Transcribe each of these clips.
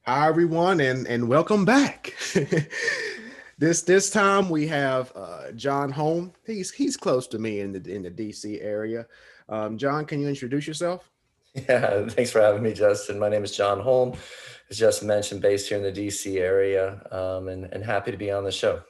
Hi everyone, and welcome back. This time we have John Holm. He's close to me in the DC area. John, can you introduce yourself? Yeah, thanks for having me, Justin. My name is John Holm, as Justin mentioned, based here in the DC area, and happy to be on the show.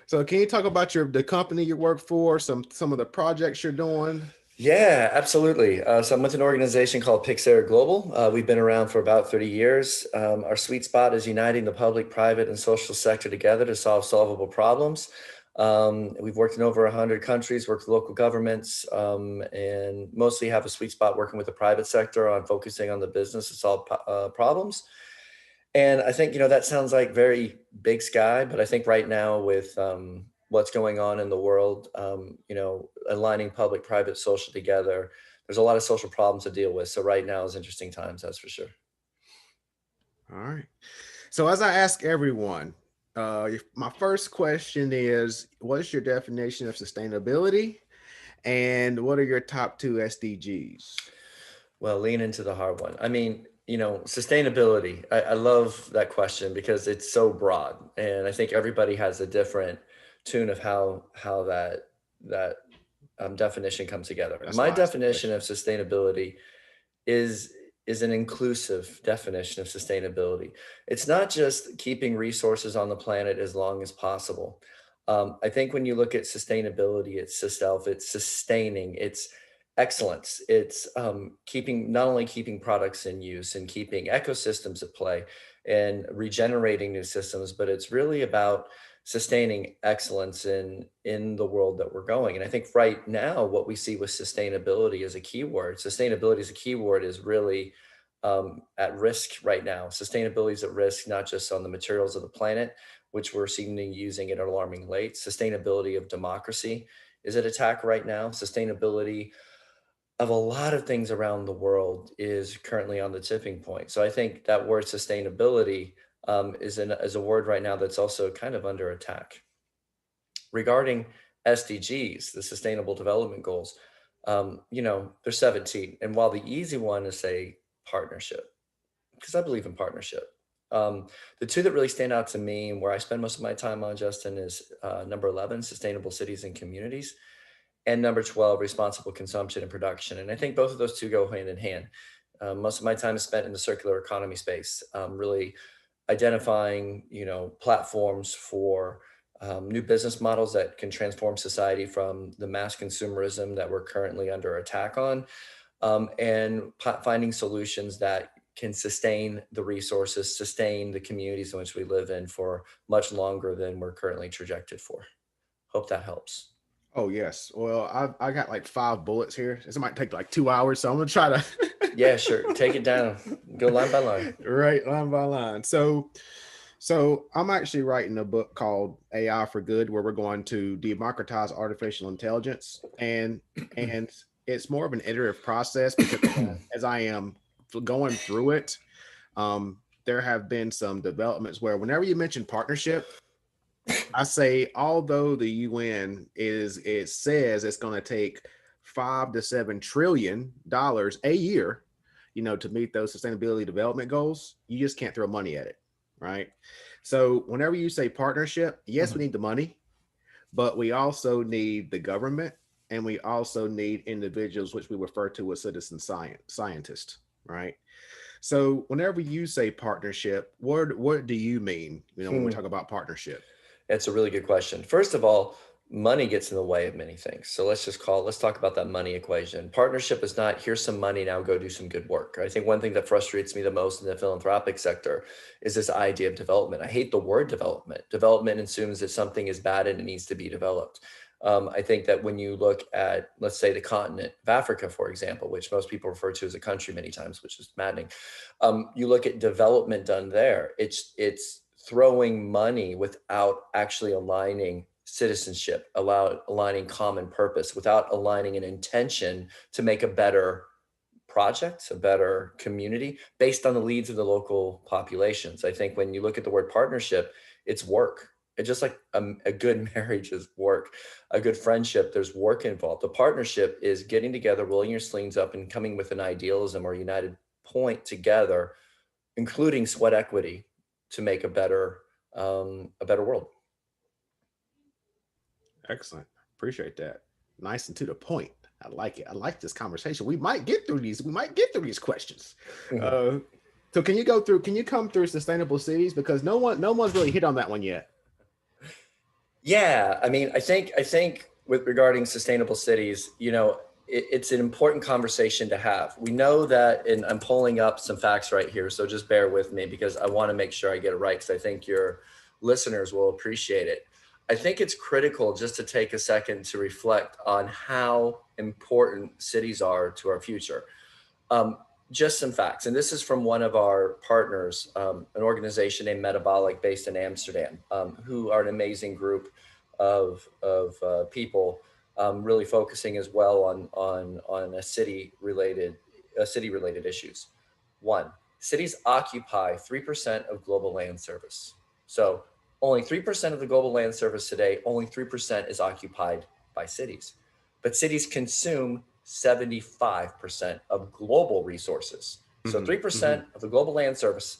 So can you talk about the company you work for, some of the projects you're doing? Yeah, absolutely. So I'm with an organization called Pixar Global. We've been around for about 30 years. Our sweet spot is uniting the public, private, and social sector together to solve solvable problems. We've worked in over 100 countries, worked with local governments, and mostly have a sweet spot working with the private sector on focusing on the business to solve problems. And I think, that sounds like very big sky, but I think right now with what's going on in the world, aligning public, private, social together, there's a lot of social problems to deal with. So right now is interesting times, that's for sure. All right. So as I ask everyone, my first question is, what is your definition of sustainability, and what are your top two SDGs? Well, lean into the hard one. I mean, sustainability. I love that question because it's so broad, and I think everybody has a different tune of how that definition comes together. That's My why I asked the definition of question. sustainability is is an inclusive definition of sustainability. It's not just keeping resources on the planet as long as possible. I think when you look at sustainability, it's sustaining, it's excellence, it's keeping not only keeping products in use and keeping ecosystems at play and regenerating new systems, but it's really about sustaining excellence in the world that we're going. And I think right now what we see with sustainability as a keyword, sustainability as a keyword is really at risk right now. Sustainability is at risk not just on the materials of the planet, which we're seeing using at an alarming rate. Sustainability of democracy is at attack right now. Sustainability of a lot of things around the world is currently on the tipping point. So I think that word sustainability is a word right now that's also kind of under attack. Regarding SDGs, the Sustainable Development Goals, there's 17. And while the easy one is say partnership, because I believe in partnership. The two that really stand out to me and where I spend most of my time on, Justin, is number 11, sustainable cities and communities, and number 12, responsible consumption and production. And I think both of those two go hand in hand. Most of my time is spent in the circular economy space, really identifying, platforms for new business models that can transform society from the mass consumerism that we're currently under attack on, and finding solutions that can sustain the resources, sustain the communities in which we live in for much longer than we're currently trajected for. Hope that helps. Oh yes. Well, I got like five bullets here. This might take like 2 hours, so I'm gonna try Yeah, sure. Take it down. Go line by line. to right line by line. So I'm actually writing a book called AI for Good, where we're going to democratize artificial intelligence, and it's more of an iterative process because as I am going through it, there have been some developments where whenever you mention partnership, I say, although the UN it says it's going to take $5 to $7 trillion a year, to meet those sustainability development goals, you just can't throw money at it, right? So whenever you say partnership, yes, we Mhm. need the money, but we also need the government, and we also need individuals, which we refer to as citizen scientists, right? So whenever you say partnership, what do you mean, when we talk about partnership? It's a really good question. First of all, money gets in the way of many things. So let's talk about that money equation. Partnership is not here's some money, now go do some good work. I think one thing that frustrates me the most in the philanthropic sector is this idea of development. I hate the word development. Development assumes that something is bad and it needs to be developed. I think that when you look at, let's say, the continent of Africa, for example, which most people refer to as a country many times, which is maddening. You look at development done there. It's throwing money without actually aligning citizenship, aligning common purpose, without aligning an intention to make a better project, a better community based on the needs of the local populations. I think when you look at the word partnership, it's work. It's just like a good marriage is work, a good friendship, there's work involved. A partnership is getting together, rolling your sleeves up, and coming with an idealism or united point together, including sweat equity, to make a better world. Excellent. Appreciate that. Nice and to the point. I like it. I like this conversation. We might get through these. We might get through these questions. So can you come through sustainable cities? Because no one's really hit on that one yet. Yeah. I mean, I think with regarding sustainable cities, it's an important conversation to have. We know that, and I'm pulling up some facts right here, so just bear with me because I want to make sure I get it right, because I think your listeners will appreciate it. I think it's critical just to take a second to reflect on how important cities are to our future. Just some facts, and this is from one of our partners, an organization named Metabolic based in Amsterdam, who are an amazing group of people, really focusing as well on city related issues. One, cities occupy 3% of global land surface. So only 3% of the global land surface today, only 3% is occupied by cities. But cities consume 75% of global resources. So 3% of the global land surface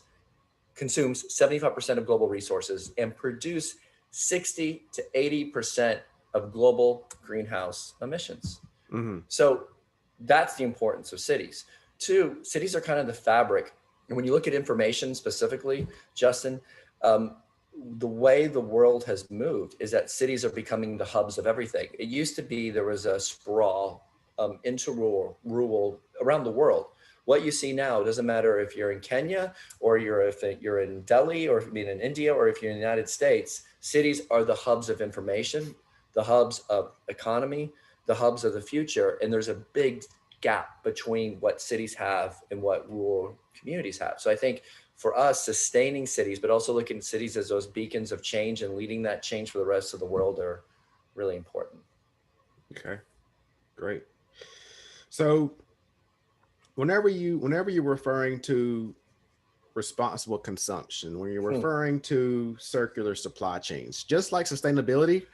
consumes 75% of global resources and produce 60 to 80% of global greenhouse emissions. So that's the importance of cities. Two, cities are kind of the fabric. And when you look at information specifically, Justin, the way the world has moved is that cities are becoming the hubs of everything. It used to be there was a sprawl into rural around the world. What you see now, doesn't matter if you're in Kenya or if you're in Delhi or if you're in India or if you're in the United States, cities are the hubs of information, the hubs of economy, the hubs of the future. And there's a big gap between what cities have and what rural communities have. So I think for us, sustaining cities, but also looking at cities as those beacons of change and leading that change for the rest of the world are really important. Okay, great. So whenever you're referring to responsible consumption, when you're referring to circular supply chains, just like sustainability,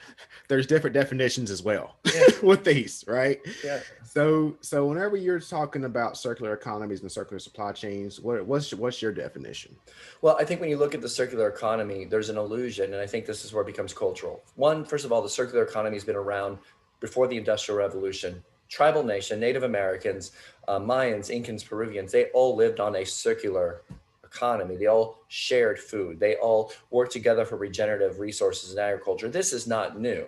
there's different definitions as well with these, right? Yeah. So whenever you're talking about circular economies and circular supply chains, what's your definition? Well, I think when you look at the circular economy, there's an illusion, and I think this is where it becomes cultural. One, first of all, the circular economy has been around before the Industrial Revolution. Tribal nation, Native Americans, Mayans, Incans, Peruvians, they all lived on a circular economy. They all shared food. They all worked together for regenerative resources and agriculture. This is not new.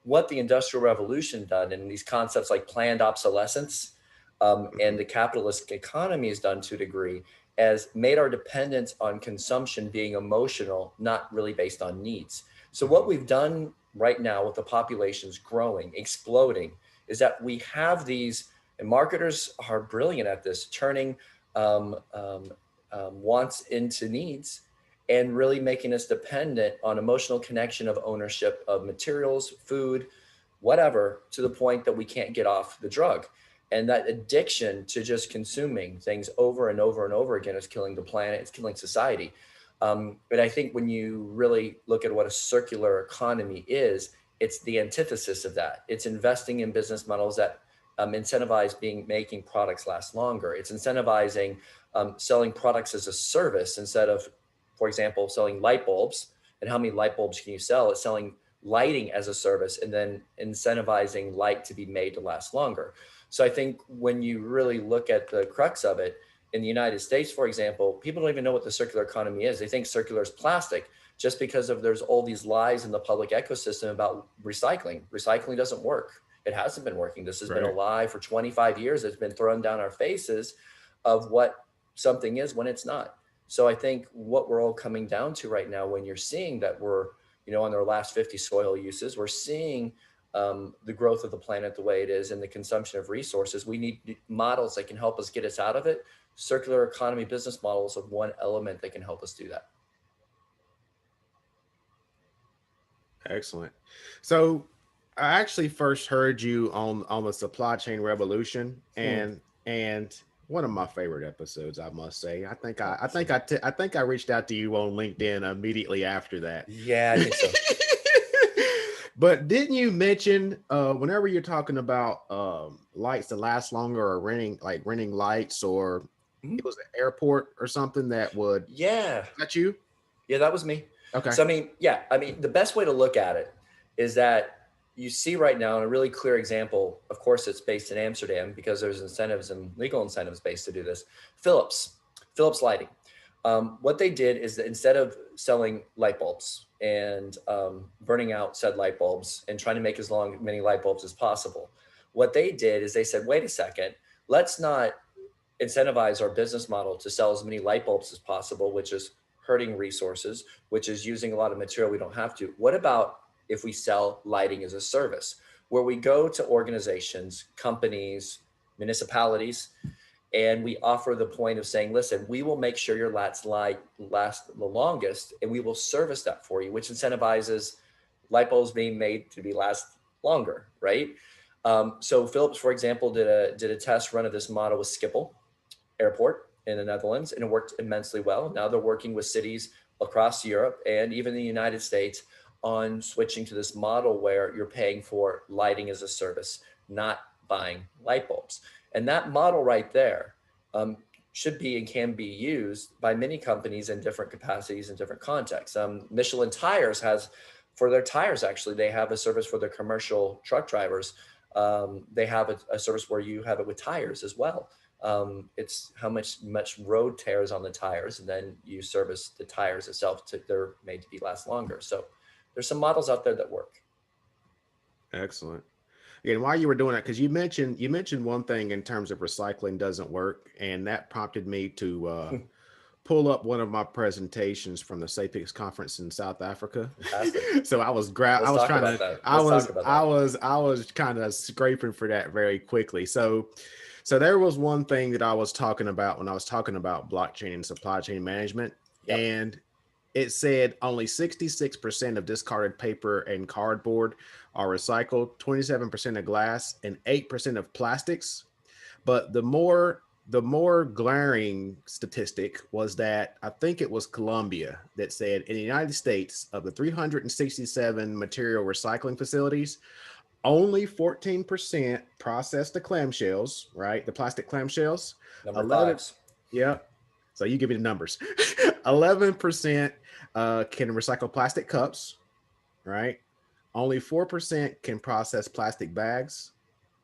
What the Industrial Revolution done, and these concepts like planned obsolescence and the capitalist economy has done to a degree, has made our dependence on consumption being emotional, not really based on needs. So what we've done right now with the populations growing, exploding, is that we have these, and marketers are brilliant at this, turning wants into needs and really making us dependent on emotional connection of ownership of materials, food, whatever, to the point that we can't get off the drug. And that addiction to just consuming things over and over and over again is killing the planet, it's killing society. But I think when you really look at what a circular economy is, it's the antithesis of that. It's investing in business models that incentivize making products last longer. It's incentivizing selling products as a service instead of, for example, selling light bulbs. And how many light bulbs can you sell? It's selling lighting as a service and then incentivizing light to be made to last longer. So I think when you really look at the crux of it, in the United States, for example, people don't even know what the circular economy is. They think circular is plastic just because there's all these lies in the public ecosystem about recycling. Recycling doesn't work. It hasn't been working. This has been a lie for 25 years. It's been thrown down our faces of what something is when it's not. So I think what we're all coming down to right now, when you're seeing that we're, on our last 50 soil uses, we're seeing the growth of the planet the way it is and the consumption of resources. We need models that can help us get us out of it. Circular economy business models are one element that can help us do that. Excellent. So I actually first heard you on the supply chain revolution, and one of my favorite episodes, I must say. I think I reached out to you on LinkedIn immediately after that. Yeah, I think so. But didn't you mention whenever you're talking about lights that last longer, or renting lights, or It was an airport or something that would. Yeah. Is that you? Yeah, that was me. Okay. So, I mean, yeah, I mean, the best way to look at it is that you see right now in a really clear example, of course, it's based in Amsterdam because there's incentives and legal incentives based to do this. Philips Lighting. What they did is that instead of selling light bulbs and burning out said light bulbs and trying to make many light bulbs as possible, what they did is they said, wait a second, let's not incentivize our business model to sell as many light bulbs as possible, which is hurting resources, which is using a lot of material we don't have to. What about if we sell lighting as a service, where we go to organizations, companies, municipalities, and we offer the point of saying, listen, we will make sure your lights last the longest, and we will service that for you, which incentivizes light bulbs being made to be last longer, right? So Philips, for example, did a test run of this model with Schiphol Airport in the Netherlands, and it worked immensely well. Now they're working with cities across Europe and even the United States on switching to this model where you're paying for lighting as a service, not buying light bulbs. And that model right there should be and can be used by many companies in different capacities and different contexts. Michelin Tires has, for their tires, actually, they have a service for their commercial truck drivers. They have a service where you have it with tires as well. It's how much road tears on the tires, and then you service the tires itself. They're made to be last longer. So there's some models out there that work. Excellent. And while you were doing that, because you mentioned one thing in terms of recycling doesn't work, and that prompted me to pull up one of my presentations from the SAPIX conference in South Africa. So I was kind of scraping for that very quickly. So there was one thing that I was talking about when I was talking about blockchain and supply chain management, and it said only 66% of discarded paper and cardboard are recycled, 27% of glass, and 8% of plastics. But the more glaring statistic was that I think it was Colombia that said in the United States, of the 367 material recycling facilities, only 14% process the clamshells, right? The plastic clamshells. Number 11, 5. Yeah. So you give me the numbers. 11% can recycle plastic cups, right? Only 4% can process plastic bags.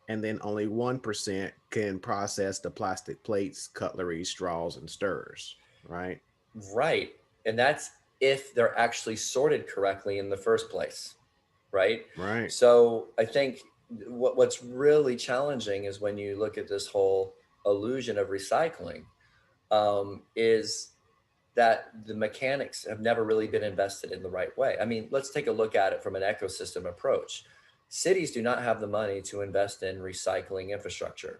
And then only 1% can process the plastic plates, cutlery, straws, and stirrers, right? Right. And that's if they're actually sorted correctly in the first place, right? Right. So I think what's really challenging is when you look at this whole illusion of recycling, is that the mechanics have never really been invested in the right way. I mean, let's take a look at it from an ecosystem approach. Cities do not have the money to invest in recycling infrastructure.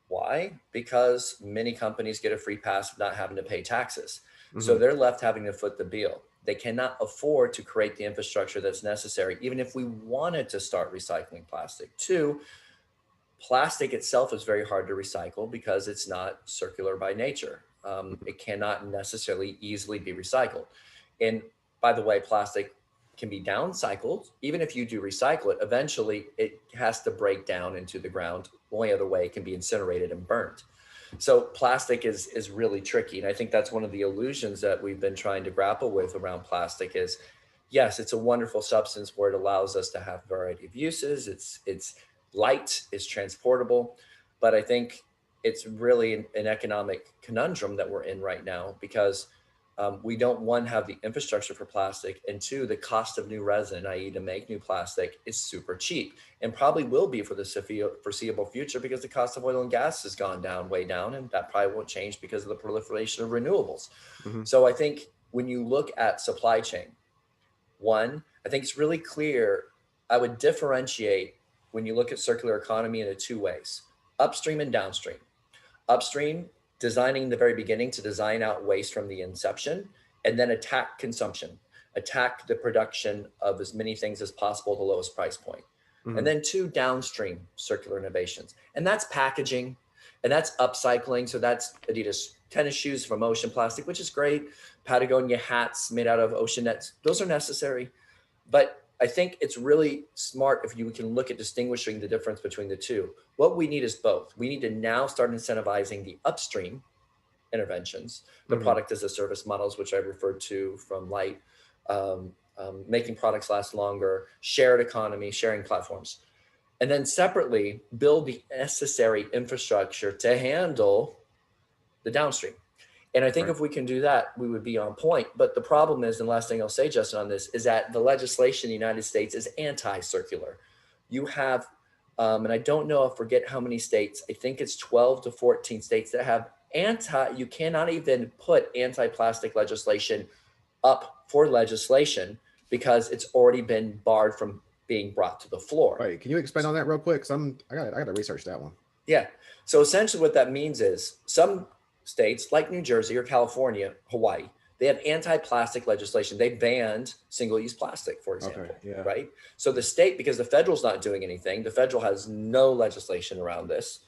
Why? Because many companies get a free pass of not having to pay taxes. Mm-hmm. So they're left having to foot the bill. They cannot afford to create the infrastructure that's necessary, even if we wanted to start recycling plastic. 2, plastic itself is very hard to recycle because it's not circular by nature. It cannot necessarily easily be recycled. And by the way, plastic can be downcycled. Even if you do recycle it, eventually it has to break down into the ground. The only other way it can be incinerated and burnt. So plastic is really tricky. And I think that's one of the illusions that we've been trying to grapple with around plastic is, yes, it's a wonderful substance where it allows us to have a variety of uses. It's light, it's transportable, but I think it's really an economic conundrum that we're in right now because we don't, 1, have the infrastructure for plastic, and 2, the cost of new resin, i.e. to make new plastic, is super cheap and probably will be for the foreseeable future because the cost of oil and gas has gone down, way down, and that probably won't change because of the proliferation of renewables. Mm-hmm. So I think when you look at supply chain, 1, I think it's really clear. I would differentiate when you look at circular economy in 2 ways, upstream and downstream. Upstream, designing the very beginning to design out waste from the inception, and then attack consumption, attack the production of as many things as possible at the lowest price point. Mm-hmm. And then 2, downstream circular innovations. And that's packaging, and that's upcycling. So that's Adidas tennis shoes from ocean plastic, which is great. Patagonia hats made out of ocean nets. Those are necessary. But I think it's really smart if you can look at distinguishing the difference between the 2. What we need is both. We need to now start incentivizing the upstream interventions, the product as a service models, which I referred to from Light, making products last longer, shared economy, sharing platforms. And then separately, build the necessary infrastructure to handle the downstream. And I think if we can do that, we would be on point. But the problem is, and last thing I'll say, Justin, on this, is that the legislation in the United States is anti-circular. You have, and I don't know, I forget how many states, I think it's 12 to 14 states that have you cannot even put anti-plastic legislation up for legislation because it's already been barred from being brought to the floor. Right. Can you expand on that real quick? Because I got to research that one. Yeah. So essentially what that means is some states like New Jersey or California, Hawaii, they have anti-plastic legislation. They banned single-use plastic, for example, right? So the state, because the federal's not doing anything, the federal has no legislation around this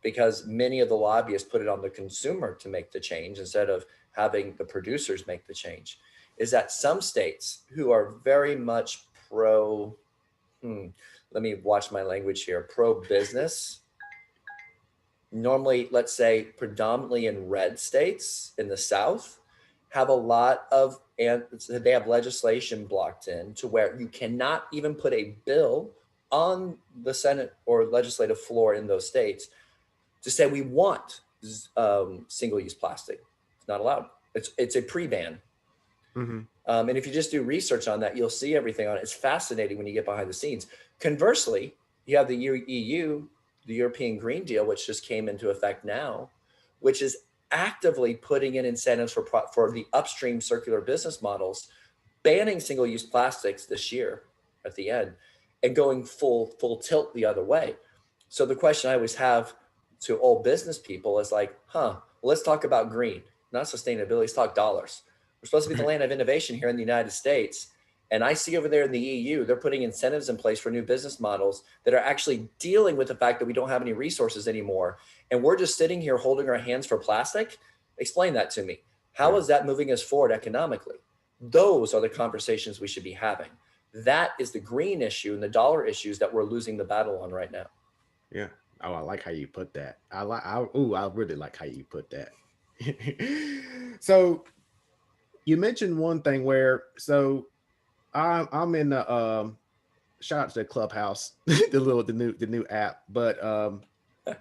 because many of the lobbyists put it on the consumer to make the change instead of having the producers make the change, is that some states who are very much pro, let me watch my language here, pro-business, normally, let's say predominantly in red states in the South, have a lot of, and they have legislation blocked in to where you cannot even put a bill on the Senate or legislative floor in those states to say we want single-use plastic. It's not allowed. It's a pre-ban. And if you just do research on that, you'll see everything on it. It's fascinating when you get behind the scenes. Conversely, you have the EU, the European Green Deal, which just came into effect now, which is actively putting in incentives for the upstream circular business models, banning single-use plastics this year at the end, and going full tilt the other way. So the question I always have to all business people is like, let's talk about green, not sustainability, let's talk dollars. We're supposed to be the land of innovation here in the United States. And I see over there in the EU, they're putting incentives in place for new business models that are actually dealing with the fact that we don't have any resources anymore. And we're just sitting here holding our hands for plastic. Explain that to me. How is that moving us forward economically? Those are the conversations we should be having. That is the green issue and the dollar issues that we're losing the battle on right now. Yeah. Oh, I like how you put that. I really like how you put that. So you mentioned one thing where, so I'm in the shout out to the Clubhouse, the new app, but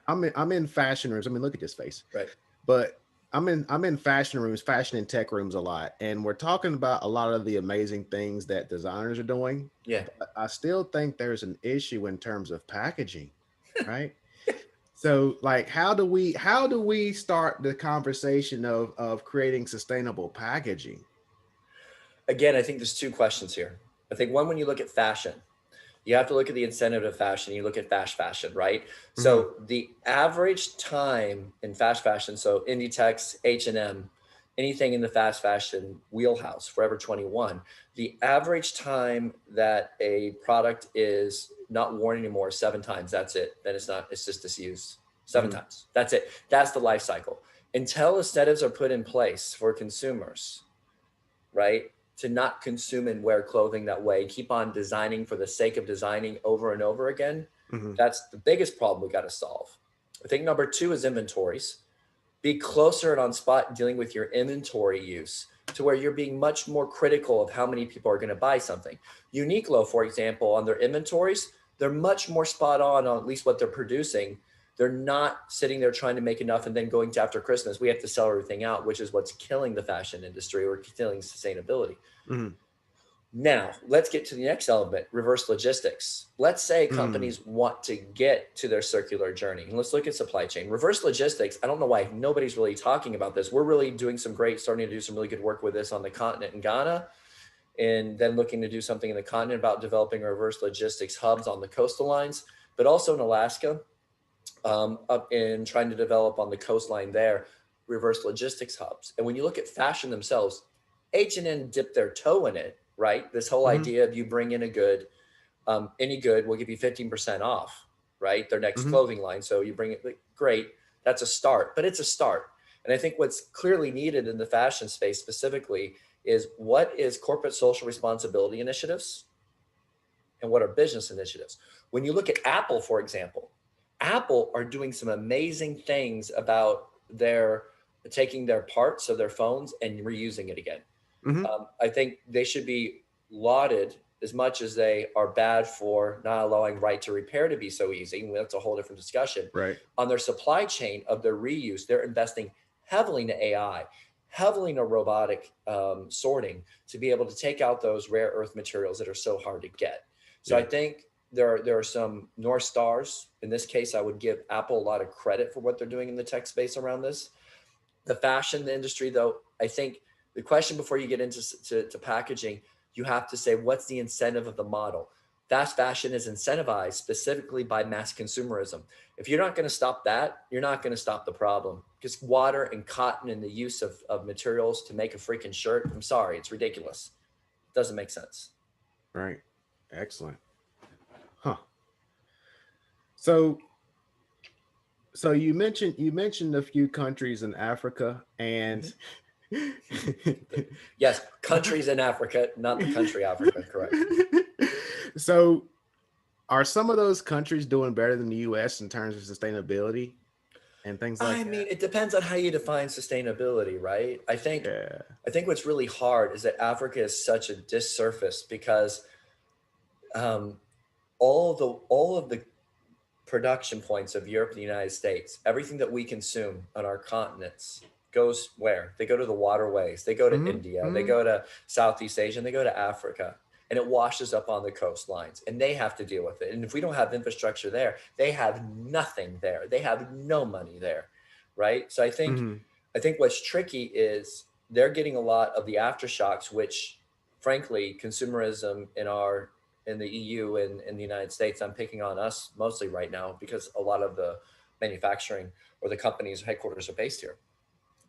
I'm in fashion rooms. I mean, look at this face. Right. But I'm in fashion rooms, fashion and tech rooms a lot, and we're talking about a lot of the amazing things that designers are doing. Yeah. But I still think there's an issue in terms of packaging, right? So like, how do we start the conversation of creating sustainable packaging? Again, I think there's two questions here. I think one, when you look at fashion, you have to look at the incentive of fashion. You look at fast fashion, right? So the average time in fast fashion, so Inditex, H&M, anything in the fast fashion wheelhouse, Forever 21, the average time that a product is not worn anymore, 7 times. That's it. Then it's not, it's just disused 7 times. That's it. That's the life cycle. Until incentives are put in place for consumers, right, to not consume and wear clothing that way, keep on designing for the sake of designing over and over again. That's the biggest problem we got to solve. I think number 2 is inventories. Be closer and on spot dealing with your inventory use to where you're being much more critical of how many people are going to buy something. Uniqlo, for example, on their inventories, they're much more spot on at least what they're producing. They're not sitting there trying to make enough and then going to after Christmas, we have to sell everything out, which is what's killing the fashion industry or killing sustainability. Now, let's get to the next element, reverse logistics. Let's say companies want to get to their circular journey. And let's look at supply chain. Reverse logistics, I don't know why nobody's really talking about this. We're really doing starting to do some really good work with this on the continent in Ghana, and then looking to do something in the continent about developing reverse logistics hubs on the coastal lines, but also in Alaska, up in trying to develop on the coastline there, reverse logistics hubs. And when you look at fashion themselves, H&M dipped their toe in it, right? This whole idea of you bring in a good, any good, we'll give you 15% off, right? Their next clothing line. So you bring it, great. That's a start, but it's a start. And I think what's clearly needed in the fashion space specifically is what is corporate social responsibility initiatives and what are business initiatives. When you look at Apple, for example, Apple are doing some amazing things about their taking their parts of their phones and reusing it again. I think they should be lauded as much as they are bad for not allowing right to repair to be so easy. That's a whole different discussion. Right. On their supply chain of their reuse, they're investing heavily into AI, heavily into robotic sorting to be able to take out those rare earth materials that are so hard to get. So I think there are some North Stars. In this case, I would give Apple a lot of credit for what they're doing in the tech space around this. The fashion industry, though, I think the question before you get into to packaging, you have to say, what's the incentive of the model? Fast fashion is incentivized specifically by mass consumerism. If you're not going to stop that, you're not going to stop the problem. Because water and cotton and the use of materials to make a freaking shirt, I'm sorry, it's ridiculous. It doesn't make sense. Right. Excellent. Huh. So you mentioned a few countries in Africa, and yes, countries in Africa, not the country Africa, correct. So are some of those countries doing better than the US in terms of sustainability and things like that? I mean, it depends on how you define sustainability, right? I think what's really hard is that Africa is such a disservice because all of the production points of Europe and the United States, everything that we consume on our continents goes where? They go to the waterways, they go to India, they go to Southeast Asia, and they go to Africa, and it washes up on the coastlines, and they have to deal with it. And if we don't have infrastructure there, they have nothing there. They have no money there, right? So I think what's tricky is they're getting a lot of the aftershocks, which frankly, consumerism in the EU and in the United States, I'm picking on us mostly right now because a lot of the manufacturing or the company's headquarters are based here.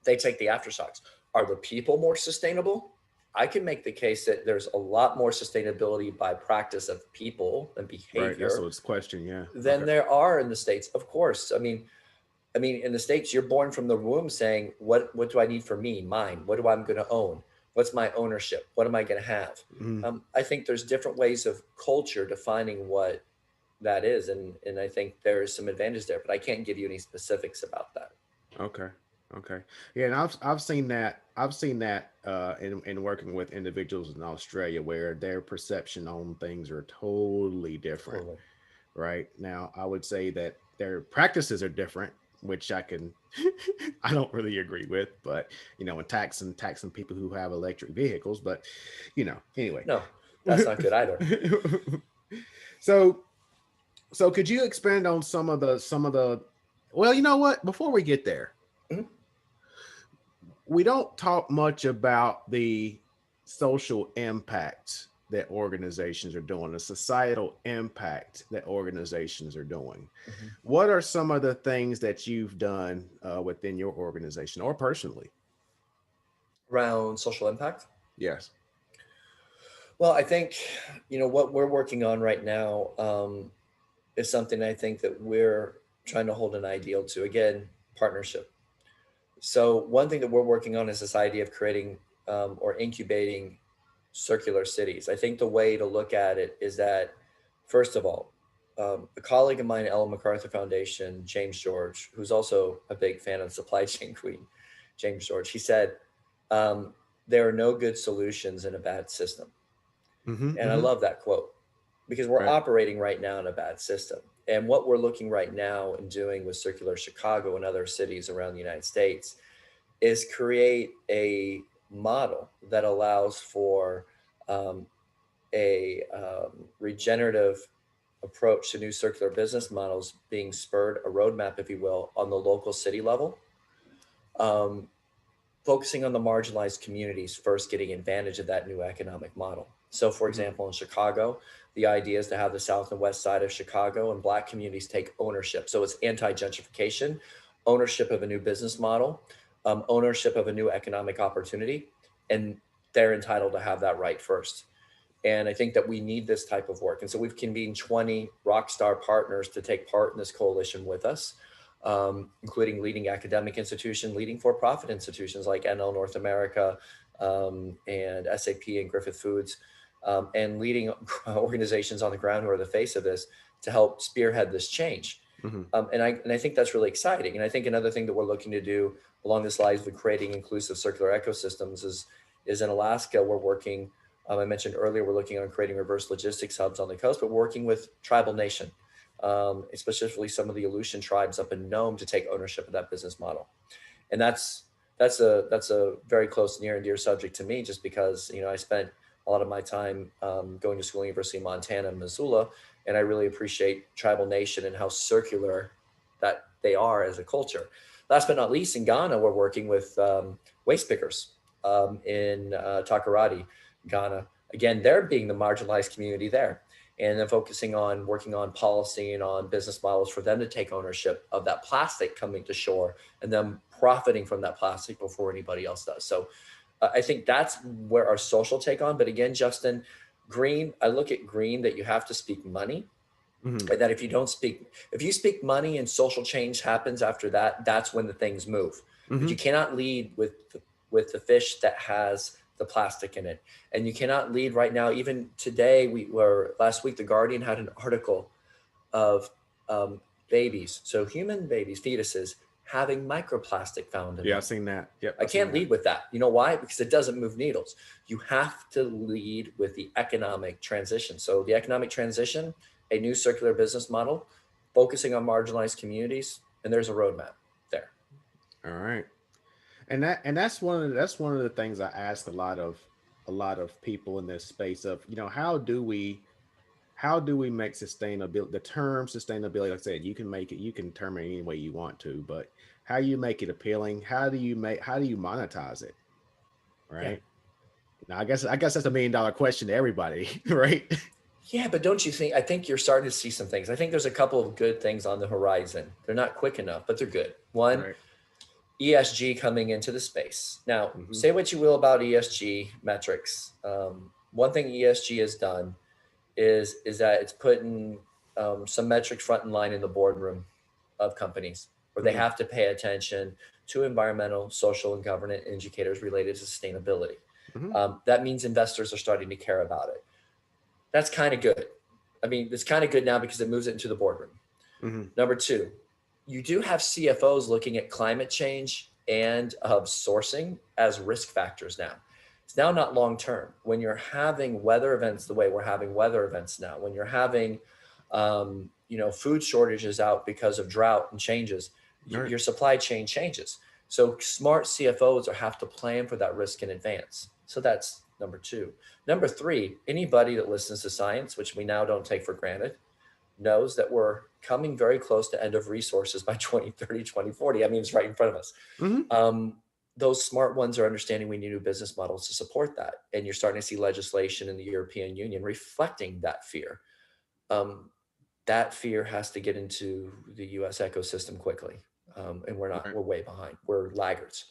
They take the aftershocks. Are the people more sustainable? I can make the case that there's a lot more sustainability by practice of people and behavior. Right, that's what's question, yeah. Than there are in the States, of course. I mean, in the States, you're born from the womb saying, what do I need for me, mine? What do I'm going to own? What's my ownership? What am I going to have? I think there's different ways of culture defining what that is. And I think there's some advantage there, but I can't give you any specifics about that. Okay. Yeah. And I've seen that in working with individuals in Australia where their perception on things are totally different. Totally. Right. Now, I would say that their practices are different, which I don't really agree with, but and taxing people who have electric vehicles, but anyway. No, that's not good either. So could you expand on some of the well, you know what, before we get there, we don't talk much about the social impact that organizations are doing, the societal impact that organizations are doing. What are some of the things that you've done within your organization or personally? Around social impact? Yes. Well, I think, what we're working on right now is something I think that we're trying to hold an ideal to. Again, partnership. So one thing that we're working on is this idea of creating or incubating circular cities. I think the way to look at it is that, first of all, a colleague of mine, Ellen MacArthur Foundation, James George, who's also a big fan of the supply chain queen, James George, he said, there are no good solutions in a bad system. I love that quote because we're operating right now in a bad system. And what we're looking right now and doing with Circular Chicago and other cities around the United States is create a model that allows for a regenerative approach to new circular business models being spurred, a roadmap, if you will, on the local city level, focusing on the marginalized communities first getting advantage of that new economic model. So for example, in Chicago, the idea is to have the south and west side of Chicago and Black communities take ownership. So it's anti-gentrification, ownership of a new business model, ownership of a new economic opportunity, and they're entitled to have that right first. And I think that we need this type of work. And so we've convened 20 rockstar partners to take part in this coalition with us, including leading academic institutions, leading for-profit institutions like NL North America and SAP and Griffith Foods, and leading organizations on the ground who are the face of this to help spearhead this change. And I think that's really exciting. And I think another thing that we're looking to do along this lines with creating inclusive circular ecosystems is in Alaska, we're working, I mentioned earlier, we're looking on creating reverse logistics hubs on the coast, but working with tribal nation, specifically some of the Aleutian tribes up in Nome to take ownership of that business model. And that's a very close, near and dear subject to me, just because, I spent a lot of my time going to school at University of Montana in Missoula, and I really appreciate tribal nation and how circular that they are as a culture. Last but not least, in Ghana, we're working with waste pickers in Takoradi, Ghana. Again, they're being the marginalized community there. And then focusing on working on policy and on business models for them to take ownership of that plastic coming to shore and them profiting from that plastic before anybody else does. So I think that's where our social take on. But again, Justin, green, I look at green that you have to speak money. That if you speak money and social change happens after that, that's when the things move. But you cannot lead with the fish that has the plastic in it. And you cannot lead right now. Even today, last week, The Guardian had an article of babies. So human babies, fetuses, having microplastic found in them. Yeah, I've seen that. Yep, I can't lead with that. You know why? Because it doesn't move needles. You have to lead with the economic transition. So the economic transition, a new circular business model, focusing on marginalized communities, and there's a roadmap there. All right. And that's one of the things I ask a lot of people in this space of, how do we make sustainability, the term sustainability, like I said, you can term it any way you want to, but how you make it appealing, how do you monetize it? Right. Yeah. Now, I guess that's $1 million question to everybody, right? Yeah, but don't you think, I think you're starting to see some things. I think there's a couple of good things on the horizon. They're not quick enough, but they're good. One, right. ESG coming into the space. Now, say what you will about ESG metrics. One thing ESG has done is that it's putting some metrics front in line in the boardroom of companies where they have to pay attention to environmental, social, and governance indicators related to sustainability. That means investors are starting to care about it. That's kind of good. I mean, it's kind of good now because it moves it into the boardroom. Number two, you do have CFOs looking at climate change and sourcing as risk factors now. It's now not long-term. When you're having weather events the way we're having weather events now, when you're having, food shortages out because of drought and changes, your supply chain changes. So smart CFOs have to plan for that risk in advance. So that's number two. Number three, anybody that listens to science, which we now don't take for granted, knows that we're coming very close to end of resources by 2030, 2040. I mean, it's right in front of us. Those smart ones are understanding we need new business models to support that. And you're starting to see legislation in the European Union reflecting that fear. That fear has to get into the US ecosystem quickly. And we're way behind. We're laggards.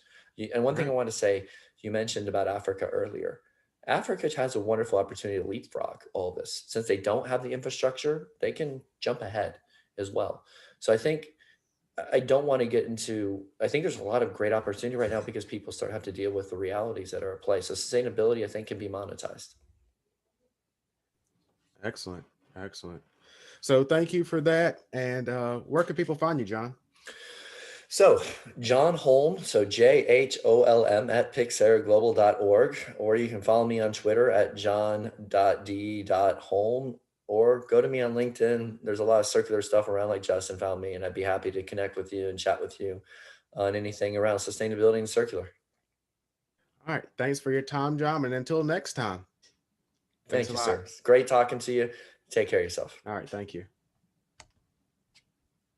And one thing I want to say, you mentioned about Africa earlier. Africa has a wonderful opportunity to leapfrog all this. Since they don't have the infrastructure, they can jump ahead as well. So I think I don't want to get into, I think there's a lot of great opportunity right now because people have to deal with the realities that are at play. So sustainability, I think, can be monetized. Excellent. So thank you for that. And where can people find you, John? So John Holm, so JHOLM at pixaraglobal.org, or you can follow me on Twitter at john.d.holm, or go to me on LinkedIn. There's a lot of circular stuff around, like Justin found me, and I'd be happy to connect with you and chat with you on anything around sustainability and circular. All right. Thanks for your time, John. And until next time. Thank you, sir. Great talking to you. Take care of yourself. All right. Thank you.